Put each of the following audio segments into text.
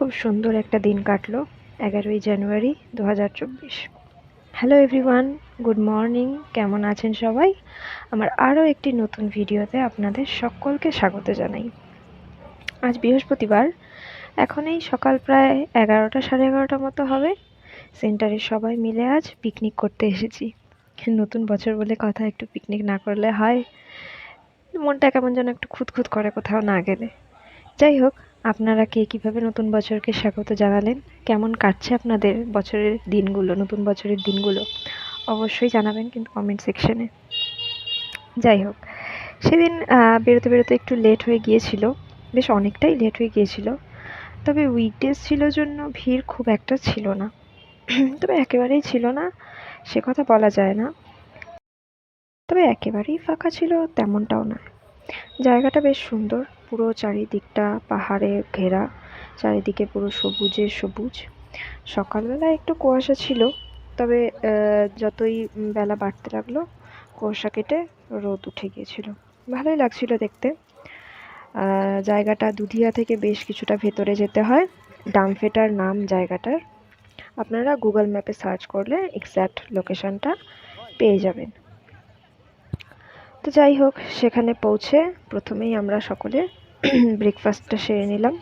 খুব সুন্দর একটা দিন কাটলো 11ই জানুয়ারি 2024। Hello everyone, good morning. কেমন আছেন সবাই? আমার আরও একটি নতুন ভিডিওতে আপনাদের সকলকে স্বাগত জানাই। আজ বৃহস্পতিবার, এখন এই সকাল প্রায় 11টা সাড়ে 11টা মতো হবে। সেন্টারের সবাই মিলে আজ পিকনিক করতে এসেছি। নতুন বছর বলে কথা, একটু পিকনিক না করলে হয়? মনটা কেমন যেন একটু খুঁতখুত করে কোথাও না গেলে। যাই হোক, আপনারা কে কীভাবে নতুন বছরকে স্বাগত জানালেন, কেমন কাটছে আপনাদের বছরের দিনগুলো, নতুন বছরের দিনগুলো অবশ্যই জানাবেন কিন্তু কমেন্ট সেকশনে। যাই হোক, সেদিন বেরোতে বেরোতে একটু লেট হয়ে গিয়েছিল, বেশ অনেকটাই লেট হয়ে গিয়েছিল। তবে উইকডেজ ছিল জন্য ভিড় খুব একটা ছিল না, তবে একেবারেই ছিল না সে কথা বলা যায় না, তবে একেবারেই ফাঁকা ছিল তেমনটাও নয়। জায়গাটা বেশ সুন্দর, পুরো চারিদিকটা পাহাড়ে ঘেরা, চারিদিকে পুরো সবুজে সবুজ। সকালবেলা একটু কুয়াশা ছিল, তবে যতই বেলা বাড়তে লাগলো কুয়াশা কেটে রোদ উঠে গিয়েছিল, ভালোই লাগছিল দেখতে। জায়গাটা দুধিয়া থেকে বেশ কিছুটা ভেতরে যেতে হয়। ডামফেটার নাম জায়গাটার, আপনারা গুগল ম্যাপে সার্চ করলে এক্স্যাক্ট লোকেশনটা পেয়ে যাবেন। তো যাই হোক, সেখানে পৌঁছে প্রথমেই আমরা সকলে ব্রেকফাস্টটা সেরে নিলাম।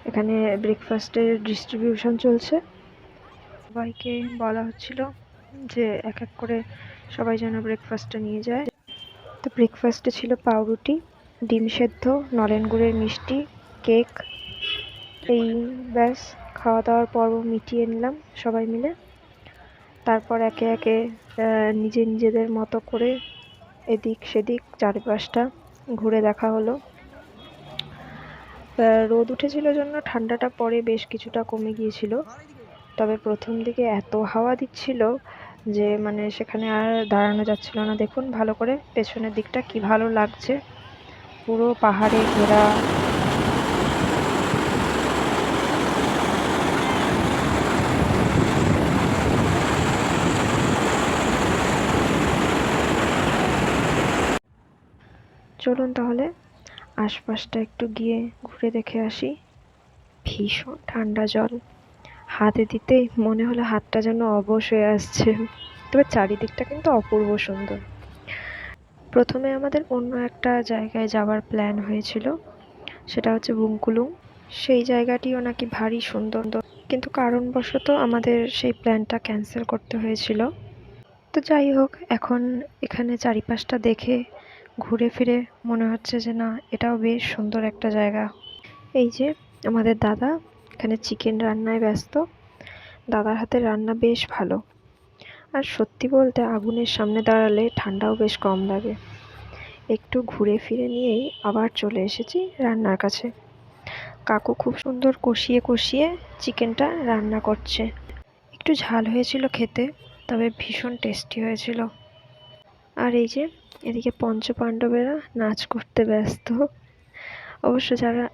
এখানে ব্রেকফাস্টের ডিস্ট্রিবিউশন চলছে, সবাইকে বলা হচ্ছিল যে এক এক করে সবাই যেন ব্রেকফাস্টটা নিয়ে যায়। তো ব্রেকফাস্টে ছিল পাউরুটি, ডিম সেদ্ধ, নলেন গুড়ের মিষ্টি, কেক। এই ব্যাস, খাওয়া দাওয়ার পর্ব মিটিয়ে নিলাম সবাই মিলে। তারপর একে একে নিজেদের মতো করে এদিক সেদিক চারপাশটা ঘুরে দেখা হলো। রোদ উঠেছিল জন্য ঠান্ডাটা পরে বেশ কিছুটা কমে গিয়েছিল, তবে প্রথম দিকে এত হাওয়া দিচ্ছিল যে মানে সেখানে আর দাঁড়ানো যাচ্ছিল না। দেখুন ভালো করে পেছনের দিকটা কি ভালো লাগছে, পুরো পাহাড়ে ঘেরা। চলুন তাহলে আশপাশটা একটু গিয়ে ঘুরে দেখে আসি। ভীষণ ঠান্ডা জল, হাতে দিতেই মনে হলো হাতটা যেন অবশ হয়ে আসছে, তবে চারিদিকটা কিন্তু অপূর্ব সুন্দর। প্রথমে আমাদের অন্য একটা জায়গায় যাওয়ার প্ল্যান হয়েছিল, সেটা হচ্ছে বুংকুলুং। সেই জায়গাটিও নাকি ভারী সুন্দর, কিন্তু কারণবশত আমাদের সেই প্ল্যানটা ক্যান্সেল করতে হয়েছিল। তো যাই হোক, এখন এখানে চারিপাশটা দেখে ঘুরে ফিরে মনে হচ্ছে যে না, এটাও বেশ সুন্দর একটা জায়গা। এই যে আমাদের দাদা এখানে চিকেন রান্নায় ব্যস্ত। দাদার হাতের রান্না বেশ ভালো, আর সত্যি বলতে আগুনের সামনে দাঁড়ালে ঠান্ডাও বেশ কম লাগে। একটু ঘুরে ফিরে নিয়েই আবার চলে এসেছি রান্নার কাছে। কাকু খুব সুন্দর কষিয়ে কষিয়ে চিকেনটা রান্না করছে। একটু ঝাল হয়েছিল খেতে, তবে ভীষণ টেস্টি হয়েছিল। আর এই যে এদিকে পঞ্চপাণ্ডবেরা নাচ করতে ব্যস্ত। অবশ্য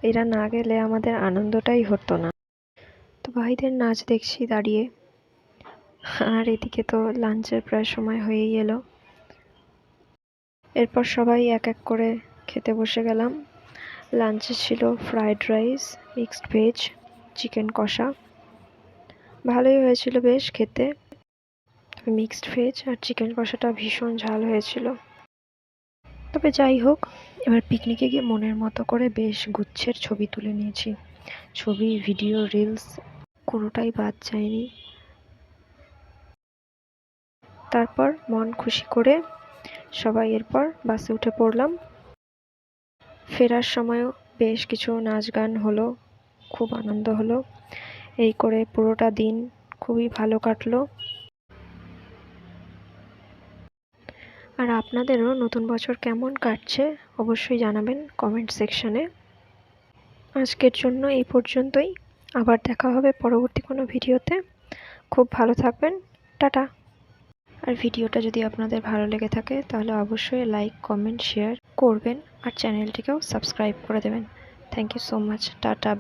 এরা না গেলে আমাদের আনন্দটাই হতো না। তো ভাইদের নাচ দেখছি দাঁড়িয়ে। আর এদিকে তো লাঞ্চের প্রায় সময় হয়েই এলো। এরপর সবাই এক এক করে খেতে বসে গেলাম। লাঞ্চে ছিল fried rice, mixed veg, chicken কষা। ভালোই হয়েছিল বেশ খেতে, তবে মিক্সড ভেজ আর চিকেন কষাটা ভীষণ ঝাল হয়েছিল। তবে যাই হোক, এবার পিকনিকে গিয়ে মনের মতো করে বেশ গুচ্ছের ছবি তুলে নিয়েছি। ছবি, ভিডিও, রিলস কোনোটাই বাদ যায়নি। তারপর মন খুশি করে সবাই এরপর বাসে উঠে পড়লাম। ফেরার সময়ও বেশ কিছু নাচ গান হলো, খুব আনন্দ হলো। এই করে পুরোটা দিন খুবই ভালো কাটলো। আর আপনাদেরও নতুন বছর কেমন কাটছে অবশ্যই জানাবেন কমেন্ট সেকশনে। আজকের জন্য এই পর্যন্তই, আবার দেখা হবে পরবর্তী কোনো ভিডিওতে। খুব ভালো থাকবেন, টাটা। আর ভিডিওটা যদি আপনাদের ভালো লেগে থাকে তাহলে অবশ্যই লাইক, কমেন্ট, শেয়ার করবেন, আর চ্যানেলটিকেও সাবস্ক্রাইব করে দেবেন। Thank you so much, tata.